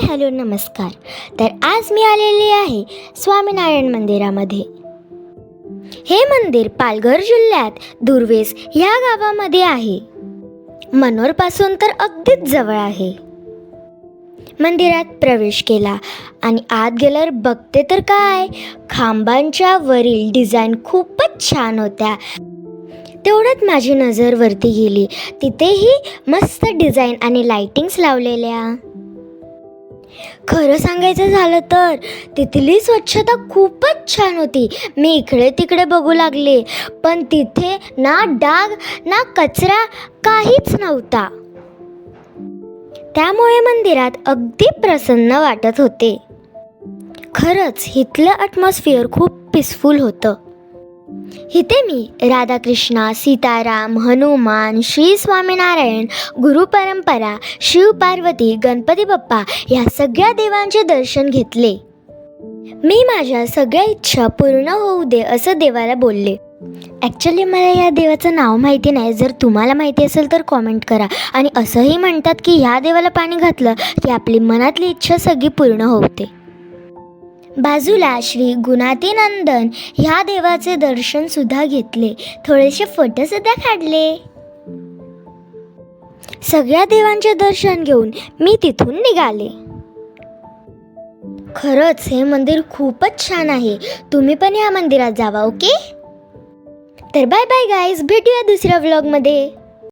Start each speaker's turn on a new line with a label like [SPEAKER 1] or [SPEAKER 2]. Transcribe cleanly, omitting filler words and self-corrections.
[SPEAKER 1] Hello नमस्कार. तर आज मी आलेले आहे स्वामीनारायण मंदिरामध्ये. हे मंदिर पालघर जिल्ह्यात दुर्वेस ह्या गावामध्ये आहे. मनोरपासून तर अगदीच जवळ आहे. मंदिरात प्रवेश केला आणि आत गेल्यावर बघते तर काय, खांबांच्या वरील डिझाईन खूपच छान होत्या. तेवढ्यात माझी नजर वरती गेली. तिथेही मस्त डिझाईन आणि लाइटिंग्स लावलेल्या. खरं सांगायचं झालं तर तिथली स्वच्छता खूपच छान होती. मी इकडे तिकडे बघू लागले, पण तिथे ना डाग ना कचरा काहीच नव्हता. त्यामुळे मंदिरात अगदी प्रसन्न वाटत होते. खरंच इथलं ॲटमॉस्फिअर खूप पीसफुल होतं. इथे मी राधाकृष्ण, सीताराम, हनुमान, श्री स्वामीनारायण, गुरुपरंपरा, शिव पार्वती, गणपती बाप्पा या सगळ्या देवांचे दर्शन घेतले. मी माझ्या सगळ्या इच्छा पूर्ण होऊ दे असं देवाला बोलले. ॲक्च्युली मला या देवाचं नाव माहिती नाही. जर तुम्हाला माहिती असेल तर कॉमेंट करा. आणि असंही म्हणतात की ह्या देवाला पाणी घातलं की आपली मनातली इच्छा सगळी पूर्ण होते. बाजूला श्री गुणातीनंदन ह्या देवाचे दर्शन सुद्धा घेतले. थोडेसे फोटो सुद्धा काढले. सगळ्या देवांचे दर्शन घेऊन मी तिथून निघाले. खरंच हे मंदिर खूपच छान आहे. तुम्ही पण या मंदिरात जावा. ओके, तर बाय बाय गाईज, भेटूया दुसऱ्या व्लॉगमध्ये.